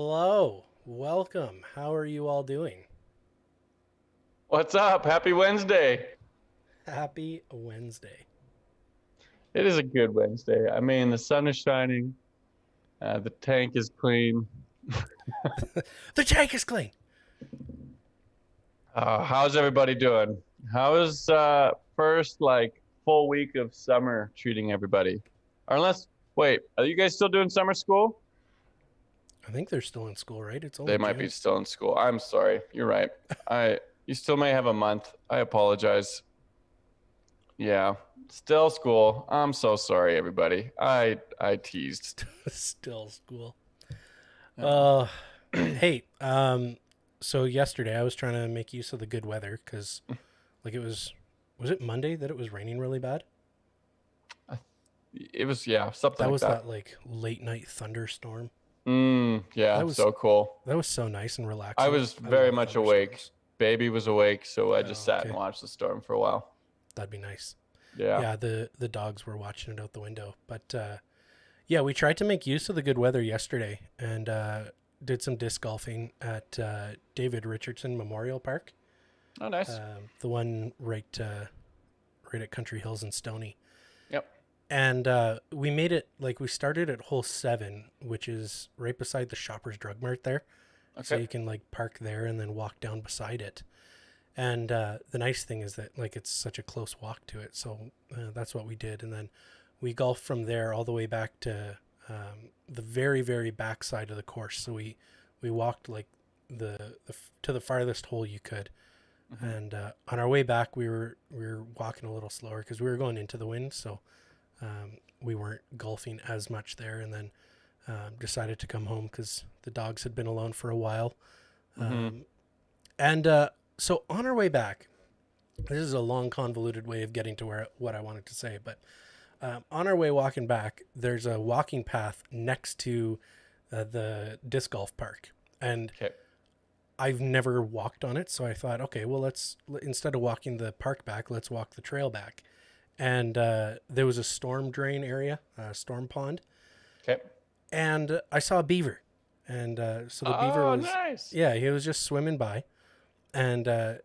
Hello, welcome. How are you all doing? What's up? Happy Wednesday. Happy Wednesday. It is a good Wednesday. I mean, the sun is shining, the tank is clean. The tank is clean. How's everybody doing? How's first full week of summer treating everybody? Or unless, wait, are you guys still doing summer school? I think they're still in school, right? It's They only might be June. still in school. I'm sorry. You're right. You still may have a month. I apologize. Yeah, still school. I'm so sorry, everybody. I teased. Still school. Yeah. Uh, hey, so yesterday I was trying to make use of the good weather because, was it Monday that it was raining really bad? It was, yeah, something That like was that. that like late night thunderstorm. Yeah, That was so cool. that was so nice and I relaxing. was I very love much awake. thunderstorms. Baby was awake, so I just Oh, sat and okay, watched the storm for a while. that'd be nice. Yeah. Yeah, the dogs were watching it out the window, but yeah, we tried to make use of the good weather yesterday and did some disc golfing at David Richardson Memorial Park, Oh, nice. the one right at Country Hills and Stony. Yep. And we made it like we started at hole 7, which is right beside the Shoppers Drug Mart there, so Okay. you can like park there and then walk down beside it. And the nice thing is that like it's such a close walk to it, so that's what we did. And then we golfed from there all the way back to the very back side of the course. So we walked like to the farthest hole you could. Hmm. And on our way back, we were walking a little slower because we were going into the wind, so we weren't golfing as much there. And then decided to come home because the dogs had been alone for a while. Hmm. And so on our way back, this is a long, convoluted way of getting to where what I wanted to say, but on our way walking back, there's a walking path next to the disc golf park, and Okay. I've never walked on it, so I thought, okay, well, let's instead of walking the park back, let's walk the trail back. And there was a storm drain area, a storm pond, Okay. and I saw a beaver, and so the beaver Oh, was, nice. yeah, he was just swimming by, and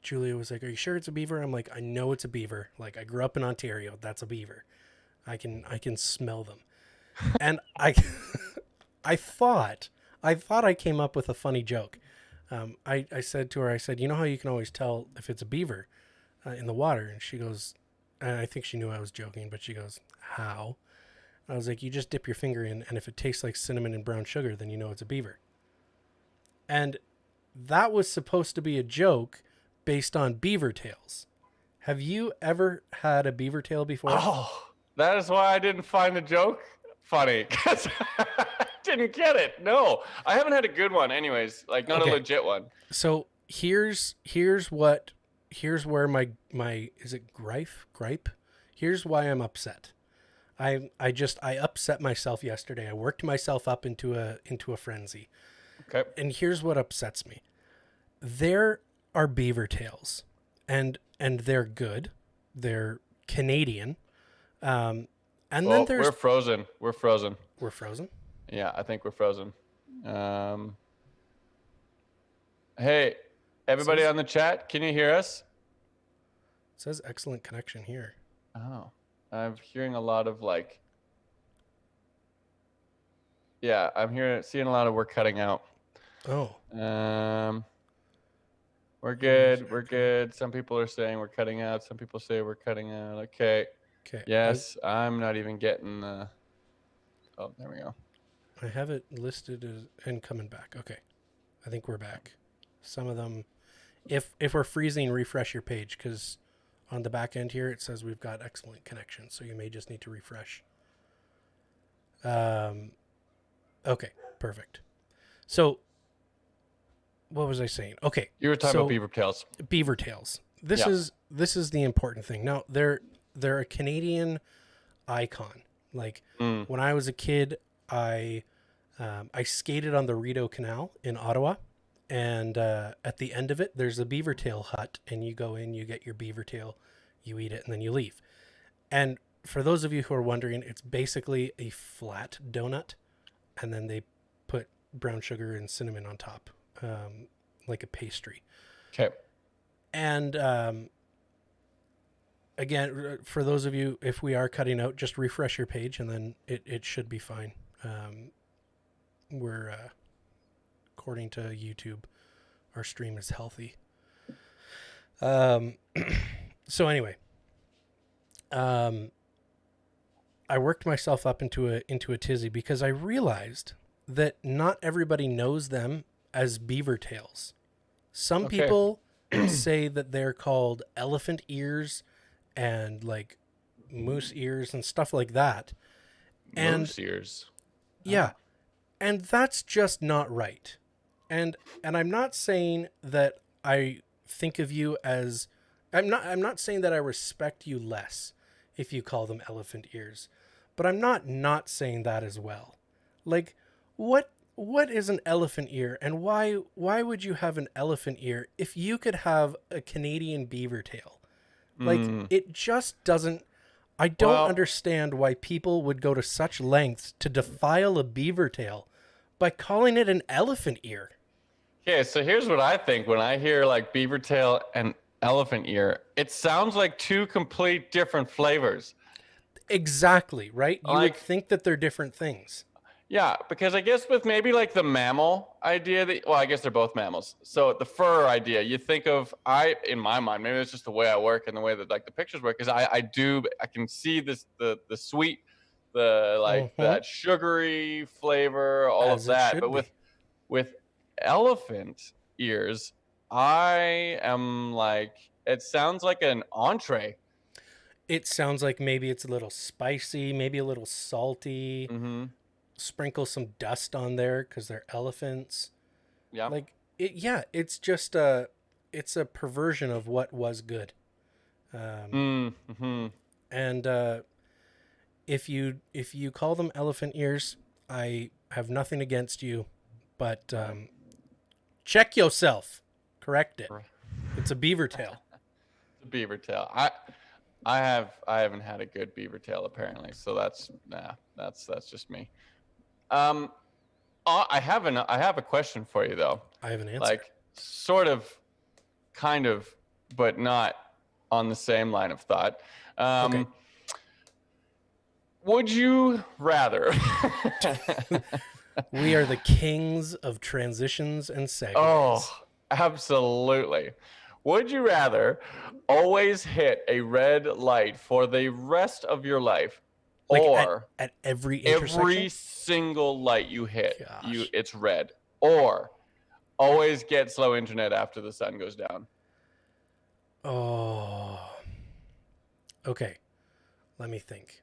Julia was like, "Are you sure it's a beaver?" I'm like, "I know it's a beaver. Like I grew up in Ontario. That's a beaver. I can smell them." And I I thought I came up with a funny joke. I said to her, I said, "You know how you can always tell if it's a beaver in the water?" And she goes, and I think she knew I was joking, but she goes, "How?" I was like, "You just dip your finger in, and if it tastes like cinnamon and brown sugar, then you know it's a beaver." And that was supposed to be a joke based on beaver tails. Have you ever had a beaver tail before? Oh, that is why I didn't find the joke funny because I didn't get it. No, I haven't had a good one. Anyways, like not a Okay, legit one. so here's where my is it gripe? Here's why I'm upset. I upset myself yesterday. I worked myself up into a frenzy. Okay. And here's what upsets me. There are beaver tails, and they're good. They're Canadian. Um, and then Oh, we're there's frozen. We're frozen. we're frozen. Yeah, I think we're frozen. Um, Hey, It everybody says on the chat, can you hear us? it says excellent connection here. Oh, I'm hearing a lot of yeah, seeing a lot of we're cutting out. Oh, Um, we're here's good. We're okay. good. Some people are saying we're cutting out. Some people say we're cutting out. Okay. Okay, Yes, I'm not even getting the. Oh, there we go. I have it listed as and coming back. Okay, I think we're back. Some of them, if we're freezing, refresh your page because on the back end here it says we've got excellent connection. So you may just need to refresh. Um, okay, perfect. So what was I saying? Okay, You were talking about so beaver tails. beaver tails. This Yeah. is this is the important thing. Now they're a Canadian icon. Like Mm. when I was a kid, I skated on the Rideau Canal in Ottawa, and at the end of it, there's a beaver tail hut, and you go in, you get your beaver tail, you eat it, and then you leave. And for those of you who are wondering, it's basically a flat donut, and then they put brown sugar and cinnamon on top, like a pastry. Okay. And again, for those of you, if we are cutting out, just refresh your page and then it should be fine. We're, according to YouTube, our stream is healthy. So anyway, I worked myself up into a tizzy because I realized that not everybody knows them as beaver tails. Some Okay. people say that they're called elephant ears and like moose ears and stuff like that. And Moose ears. yeah, Oh. and that's just not right. And I'm not saying that I think of you as I'm not saying that I respect you less if you call them elephant ears. But I'm not saying that as well. Like what is an elephant ear and why would you have an elephant ear if you could have a Canadian beaver tail? Like Mm. it just doesn't I don't Well, understand why people would go to such lengths to defile a beaver tail by calling it an elephant ear. okay, so here's what I think when I hear like beaver tail and elephant ear. It sounds like two complete different flavors. Exactly, right? You would Like, think that they're different things. yeah, because I guess with maybe like the mammal idea that, well, I guess they're both mammals. So the fur idea, you think of, in my mind, maybe it's just the way I work and the way that like the pictures work, because I can see this, the sweet, the like Mhm. that sugary flavor, all of As it that. should But be. with elephant ears, I am like, it sounds like an entree. It sounds like maybe it's a little spicy, maybe a little salty. Mm-hmm. Sprinkle some dust on there because they're elephants. Yeah. Like it, yeah. It's a perversion of what was good. Um, Mm-hmm. and if you call them elephant ears, I have nothing against you, but Right. check yourself. Correct it. Right. It's a beaver tail. The beaver tail. I haven't had a good beaver tail apparently, so that's just me. Um, I have a question for you though, I have an answer. like sort of, kind of, but not on the same line of thought. Okay. Um, would you rather? We are the kings of transitions and segues. Oh, absolutely. Would you rather always hit a red light for the rest of your life, Like or at every every intersection. single light you hit, Gosh. it's red, or always get slow internet after the sun goes down? Oh. Okay. Let me think.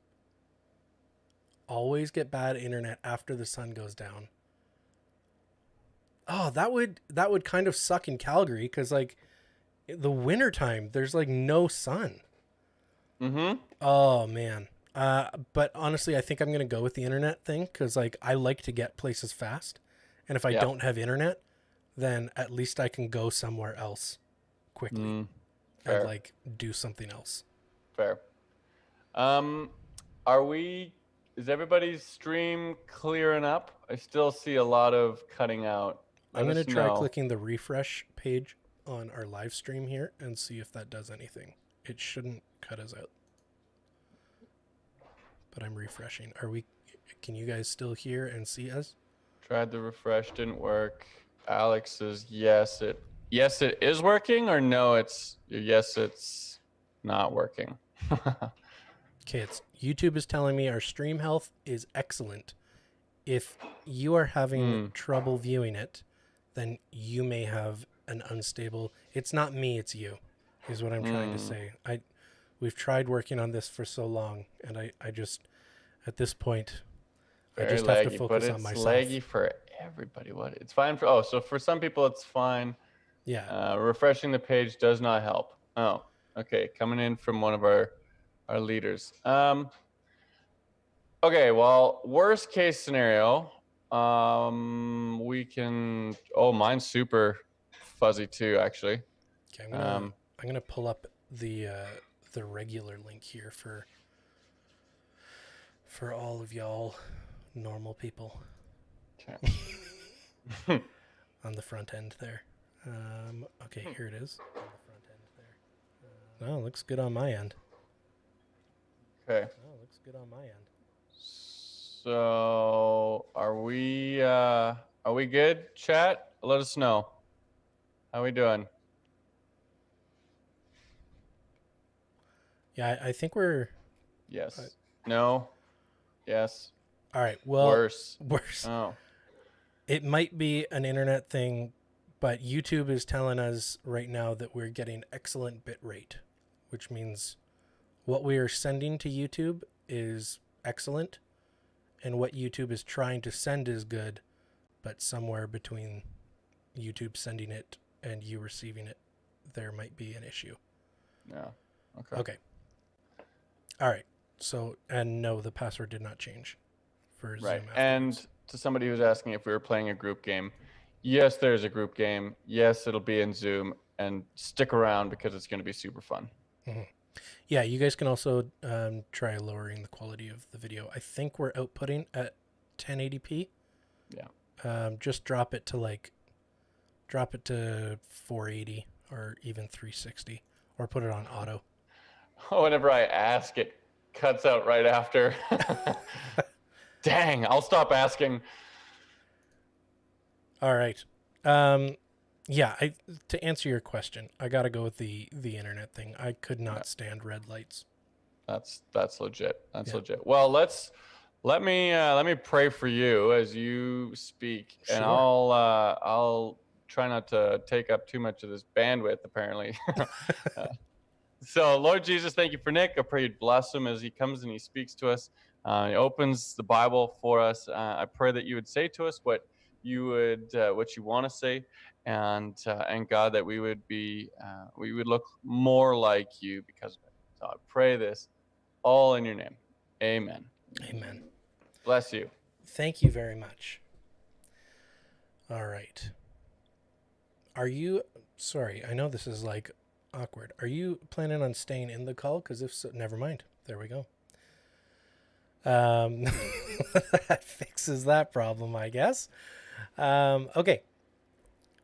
Always get bad internet after the sun goes down. Oh, that would kind of suck in Calgary because like the wintertime, there's like no sun. Mm-hmm. Oh man. But honestly, I think I'm gonna go with the internet thing because like I like to get places fast, and if I Yeah. don't have internet, then at least I can go somewhere else quickly Mm, and fair. like do something else. Fair. Um, are we? Is everybody's stream clearing up? I still see a lot of cutting out. I'm Let gonna us try know. clicking the refresh page on our live stream here and see if that does anything. It shouldn't cut us out, but I'm refreshing. Are we? Can you guys still hear and see us? Tried the refresh, didn't work. Alex says yes it is working, or no yes it's not working. Okay, it's YouTube is telling me our stream health is excellent. If you are having Hmm. trouble viewing it, then you may have an unstable. It's not me, it's you. Is what I'm trying to Hmm. say. We've tried working on this for so long, and I just at this point I Very just have to laggy, but focus on it's myself. laggy for everybody. What? It's fine for, oh, so for some people it's fine. Yeah. Refreshing the page does not help. Oh, okay. Coming in from one of our leaders. Okay, well, worst case scenario, we can. Oh, mine's super fuzzy too, actually. Okay, Um, I'm gonna pull up the regular link here for all of y'all normal people. okay. on the front end there. Okay, here it is. On the front end there. Oh, looks good on my end. Okay. Oh, looks good on my end. So are we good, chat? Let us know. How we doing? Yeah, I think we're Yes. No. Yes. all right. Well, Worse. worse. Oh. It might be an internet thing, but YouTube is telling us right now that we're getting excellent bit rate, which means what we are sending to YouTube is excellent, and what YouTube is trying to send is good, but somewhere between YouTube sending it and you receiving it, there might be an issue. Yeah. Okay. Okay. All right. So, and no, the password did not change for Right. Zoom afterwards. And to somebody who's asking if we were playing a group game, yes, there's a group game. Yes, it'll be in Zoom, and stick around because it's going to be super fun. Mm-hmm. Yeah, you guys can also try lowering the quality of the video. I think we're outputting at 1080p. Yeah. Just drop it to 480 or even 360, or put it on auto. Whenever I ask, it cuts out right after. Dang, I'll stop asking. All right. Yeah, to answer your question, I got to go with the internet thing. I could not stand red lights. That's legit. That's legit. Well, let me pray for you as you speak, Sure. and I'll try not to take up too much of this bandwidth, apparently. So, Lord Jesus, thank you for Nick. I pray you'd bless him as he comes and he speaks to us. He opens the Bible for us. I pray that you would say to us what you want to say, and God, that we would look more like you because of it. So I pray this all in your name. Amen. Amen. Bless you. Thank you very much. All right. Are you, sorry, I know this is like awkward. Are you planning on staying in the call? Because if so, never mind. There we go. That fixes that problem, I guess. Okay.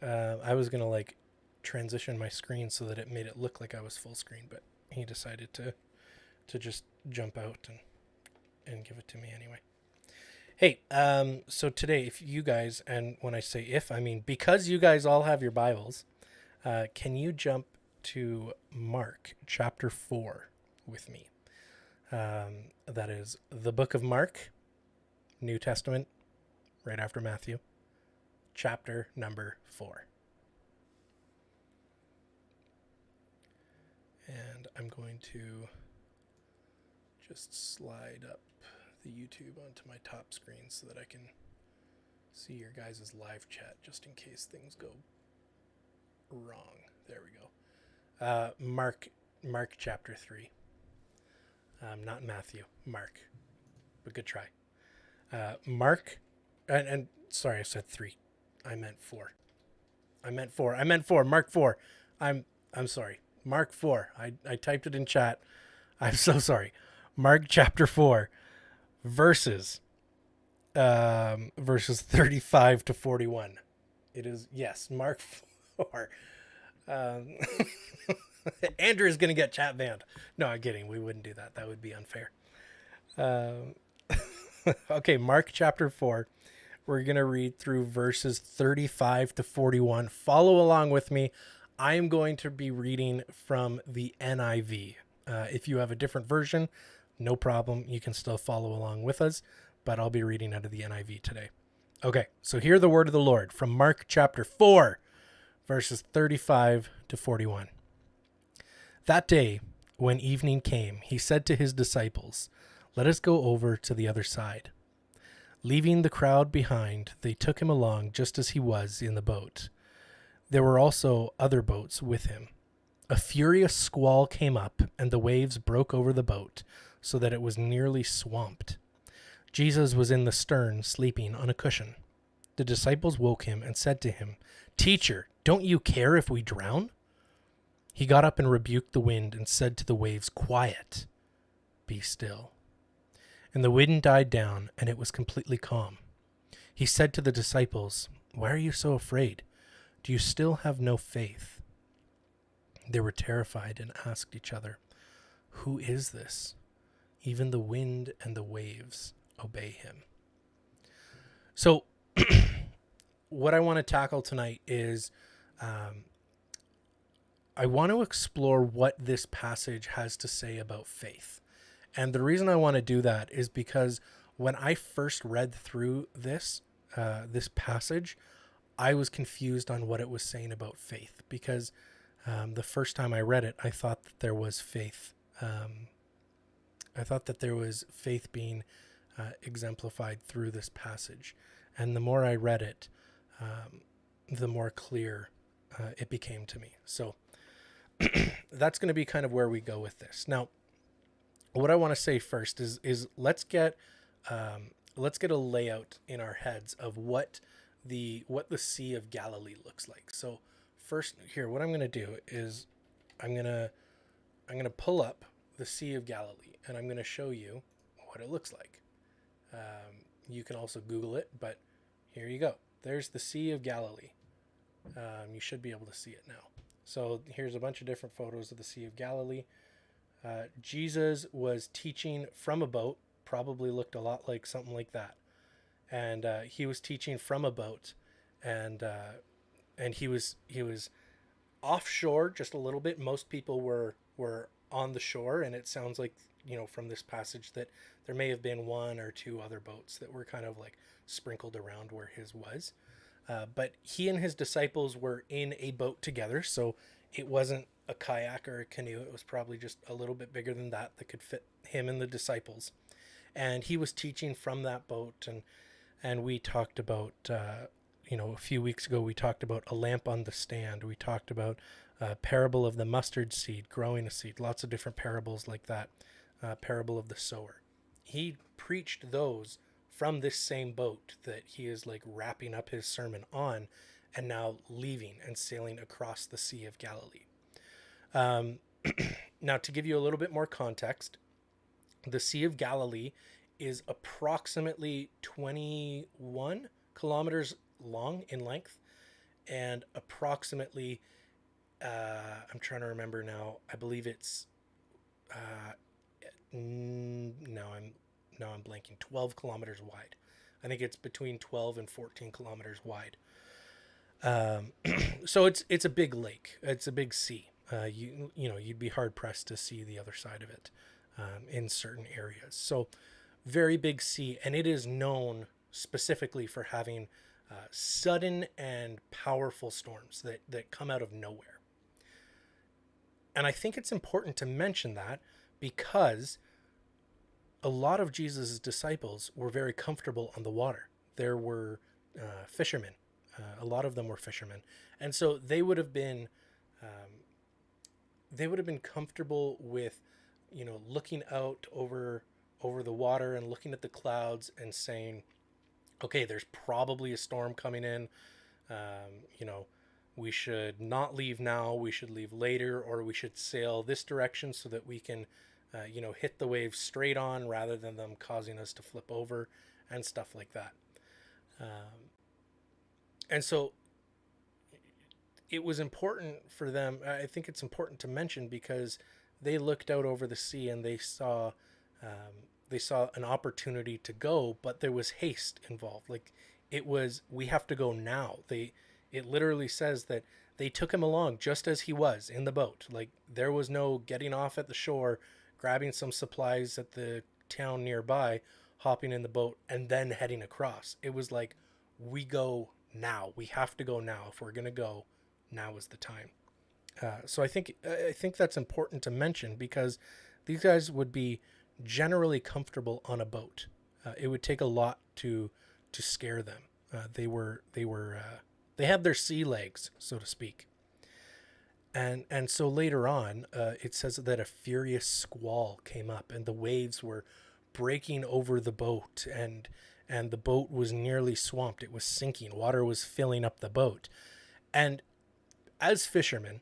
I was going to transition my screen so that it made it look like I was full screen, but he decided to just jump out and give it to me anyway. Hey, so today, if you guys, and when I say if, I mean because you guys all have your Bibles, can you jump to Mark chapter 4 with me? That is the book of Mark, New Testament, right after Matthew, chapter number 4. And I'm going to just slide up the YouTube onto my top screen so that I can see your guys' live chat just in case things go wrong. There we go. Mark chapter 3. Not Matthew, Mark. But good try. Mark, and sorry, I said 3. I meant 4. Mark 4. I'm sorry. Mark 4. I typed it in chat. I'm so sorry. Mark chapter 4, verses 35 to 41. It is, yes, Mark 4. Andrew is going to get chat banned. No, I'm kidding. We wouldn't do that. That would be unfair. Okay, Mark chapter 4. We're going to read through verses 35 to 41. Follow along with me. I am going to be reading from the NIV. If you have a different version, no problem. You can still follow along with us, but I'll be reading out of the NIV today. Okay, so hear the word of the Lord from Mark chapter 4, verses 35 to 41. That day, when evening came, he said to his disciples, "Let us go over to the other side." Leaving the crowd behind, they took him along just as he was in the boat. There were also other boats with him. A furious squall came up, and the waves broke over the boat, so that it was nearly swamped. Jesus was in the stern, sleeping on a cushion. The disciples woke him and said to him, "Teacher, don't you care if we drown?" He got up and rebuked the wind and said to the waves, "Quiet, be still." And the wind died down, and it was completely calm. He said to the disciples, Why are you so afraid? Do you still have no faith?" They were terrified and asked each other, "Who is this? Even the wind and the waves obey him." So, what I want to tackle tonight is um, I want to explore what this passage has to say about faith. And the reason I want to do that is because when I first read through this passage, I was confused on what it was saying about faith, because the first time I read it, I thought that there was faith. I thought that there was faith being exemplified through this passage. And the more I read it, the more clear it became to me. So that's going to be kind of where we go with this. Now, what I want to say first is let's get a layout in our heads of what the Sea of Galilee looks like. So first, here, what I'm going to do is I'm going to pull up the Sea of Galilee, and I'm going to show you what it looks like. You can also Google it, but here you go. There's the Sea of Galilee. You should be able to see it now. So here's a bunch of different photos of the Sea of Galilee. Jesus was teaching from a boat, probably looked a lot like something like that. And he was teaching from a boat, and he was offshore just a little bit. Most people were on the shore, and it sounds like, from this passage, that there may have been one or two other boats that were kind of like sprinkled around where his was. But he and his disciples were in a boat together, so it wasn't a kayak or a canoe. It was probably just a little bit bigger than that could fit him and the disciples. And he was teaching from that boat, and we talked about, a few weeks ago, we talked about a lamp on the stand. We talked about a parable of the mustard seed, growing a seed, lots of different parables like that. Parable of the sower. He preached those from this same boat that he is like wrapping up his sermon on, and now leaving and sailing across the Sea of Galilee. Now, to give you a little bit more context, the Sea of Galilee is approximately 21 kilometers long in length, and approximately, I'm trying to remember now, I believe it's, now I'm blanking, 12 kilometers wide. I think it's between 12 and 14 kilometers wide. So it's a big lake. It's a big sea. You'd be hard pressed to see the other side of it in certain areas. So very big sea, and it is known specifically for having sudden and powerful storms that come out of nowhere. And I think it's important to mention that because a lot of Jesus' disciples were very comfortable on the water. There were fishermen. A lot of them were fishermen. And so they would have been comfortable with, looking out over the water and looking at the clouds and saying, okay, there's probably a storm coming in. We should not leave now. We should leave later, or we should sail this direction so that we can hit the waves straight on rather than them causing us to flip over and stuff like that. And so it was important for them. I think it's important to mention because they looked out over the sea and they saw an opportunity to go, but there was haste involved. Like it was, we have to go now. It literally says that they took him along just as he was in the boat. Like there was no getting off at the shore, grabbing some supplies at the town nearby, hopping in the boat, and then heading across. It was like, we go now. We have to go now. If we're going to go, now is the time. So I think that's important to mention because these guys would be generally comfortable on a boat. It would take a lot to scare them. They had their sea legs, so to speak. And so later on, it says that a furious squall came up, and the waves were breaking over the boat, and the boat was nearly swamped. It was sinking. Water was filling up the boat. And as fishermen,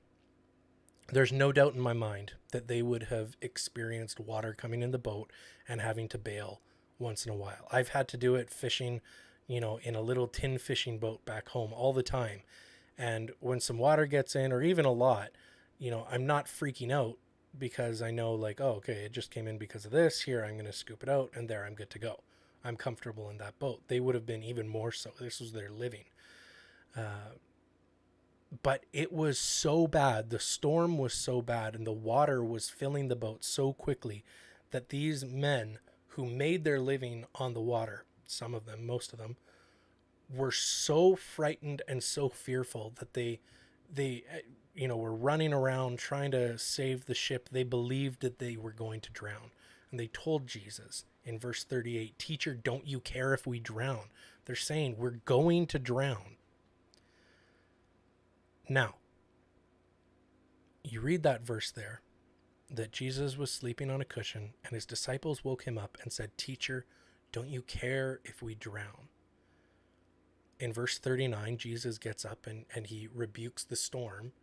there's no doubt in my mind that they would have experienced water coming in the boat and having to bail once in a while. I've had to do it fishing, in a little tin fishing boat back home all the time. And when some water gets in, or even a lot, I'm not freaking out because I know, like, oh, okay, it just came in because of this. Here, I'm going to scoop it out, and there, I'm good to go. I'm comfortable in that boat. They would have been even more so. This was their living. But it was so bad. The storm was so bad, and the water was filling the boat so quickly that these men who made their living on the water, some of them, most of them, were so frightened and so fearful that they were running around trying to save the ship. They believed that they were going to drown, and they told Jesus in verse 38, "Teacher, don't you care if we drown?" They're saying we're going to drown. Now, you read that verse there, that Jesus was sleeping on a cushion and his disciples woke him up and said, "Teacher, don't you care if we drown?" In verse 39, Jesus gets up and he rebukes the storm,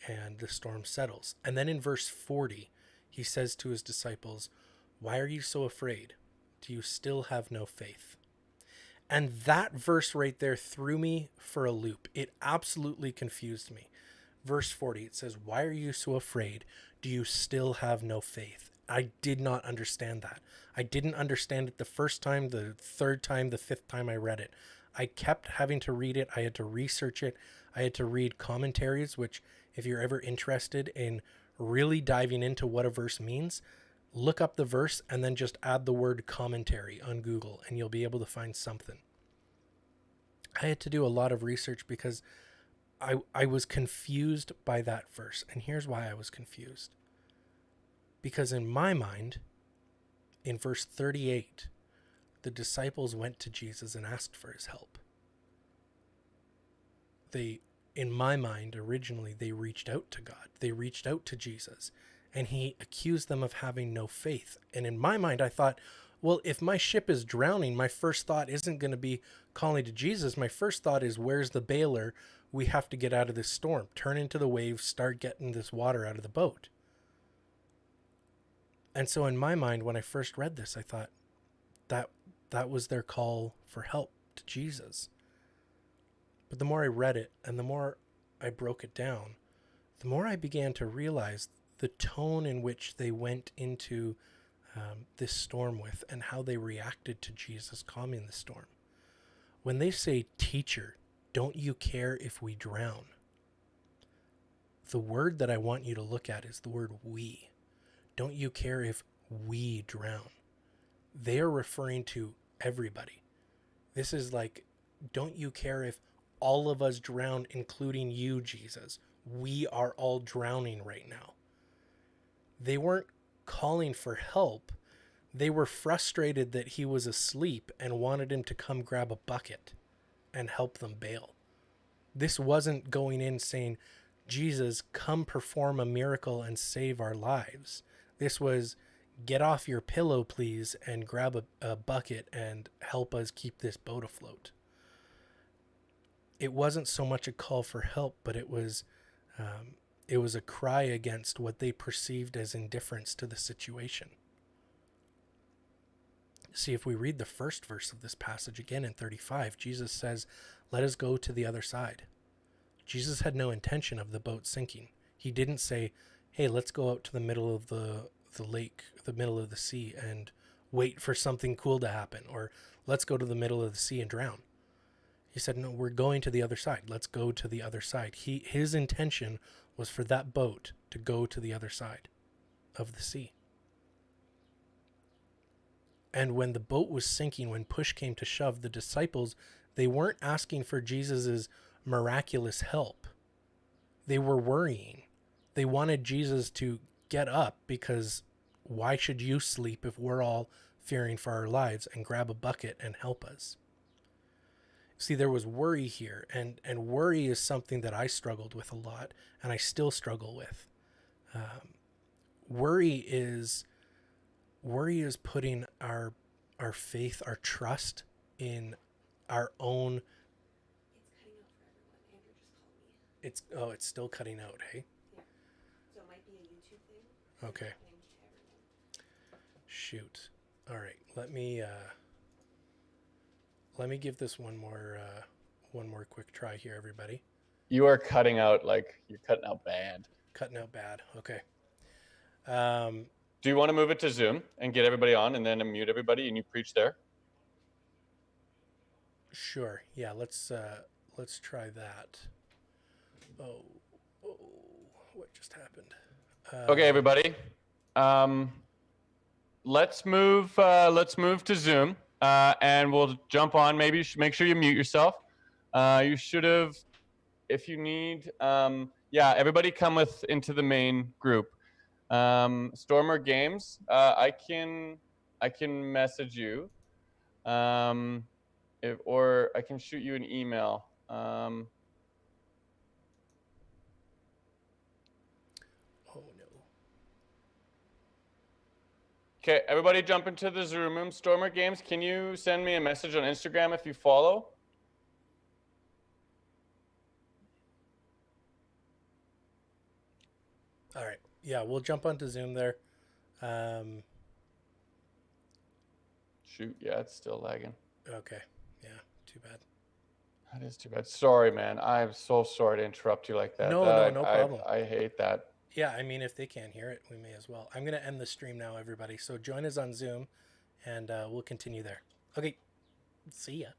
and the storm settles. And then in verse 40, he says to his disciples, "Why are you so afraid? Do you still have no faith?" And that verse right there threw me for a loop. It absolutely confused me. Verse 40, it says, "Why are you so afraid? Do you still have no faith?" I did not understand that. I didn't understand it the first time, the third time, the fifth time I read it. I kept having to read it. I had to research it. I had to read commentaries, which, if you're ever interested in really diving into what a verse means, look up the verse and then just add the word commentary on Google, and you'll be able to find something. I had to do a lot of research because I was confused by that verse. And here's why I was confused. Because in my mind, in verse 38, the disciples went to Jesus and asked for his help. In my mind, originally, they reached out to God. They reached out to Jesus, and he accused them of having no faith. And in my mind, I thought, well, if my ship is drowning, my first thought isn't going to be calling to Jesus. My first thought is, where's the bailer? We have to get out of this storm, turn into the waves, start getting this water out of the boat. And so in my mind, when I first read this, I thought that was their call for help to Jesus. But the more I read it and the more I broke it down, the more I began to realize the tone in which they went into this storm with, and how they reacted to Jesus calming the storm. When they say, "Teacher, don't you care if we drown?" the word that I want you to look at is the word "we." Don't you care if we drown? They are referring to everybody. This is like, don't you care if all of us drown, including you, Jesus? We are all drowning right now. They weren't calling for help. They were frustrated that he was asleep and wanted him to come grab a bucket and help them bail. This wasn't going in saying, "Jesus, come perform a miracle and save our lives." This was, "Get off your pillow, please, and grab a bucket and help us keep this boat afloat." It wasn't so much a call for help, but it was a cry against what they perceived as indifference to the situation. See, if we read the first verse of this passage again in 35, Jesus says, "Let us go to the other side." Jesus had no intention of the boat sinking. He didn't say, "Hey, let's go out to the middle of the lake, the middle of the sea, and wait for something cool to happen," or "Let's go to the middle of the sea and drown." He said, "No, we're going to the other side. Let's go to the other side." His intention was for that boat to go to the other side of the sea. And when the boat was sinking, when push came to shove, the disciples, they weren't asking for Jesus's miraculous help. They were worrying. They wanted Jesus to get up, because why should you sleep if we're all fearing for our lives, and grab a bucket and help us? See, there was worry here, and worry is something that I struggled with a lot, and I still struggle with. Worry is putting our faith, our trust in our own. It's cutting out for everyone. Andrew just called me. It's still cutting out, hey? Yeah. So it might be a YouTube thing. Okay. Shoot. All right. Let me give this one more quick try here, everybody. You are cutting out you're cutting out bad. Cutting out bad. Okay. Do you want to move it to Zoom and get everybody on, and then mute everybody, and you preach there? Sure. Yeah. Let's try that. Oh, what just happened? Okay, everybody. Let's move to Zoom, and we'll jump on. Maybe make sure you mute yourself. You should have, if you need. Yeah, everybody come into the main group. Stormer Games. I can message you, or I can shoot you an email. Oh no. Okay, everybody jump into the Zoom room. Stormer Games, can you send me a message on Instagram if you follow? All right. Yeah, we'll jump onto Zoom there. Shoot, yeah, it's still lagging. Okay. Yeah, too bad. That is too bad. Sorry, man. I'm so sorry to interrupt you like that. No problem. I hate that. Yeah, I mean, if they can't hear it, we may as well. I'm going to end the stream now, everybody. So join us on Zoom, and we'll continue there. Okay. See ya.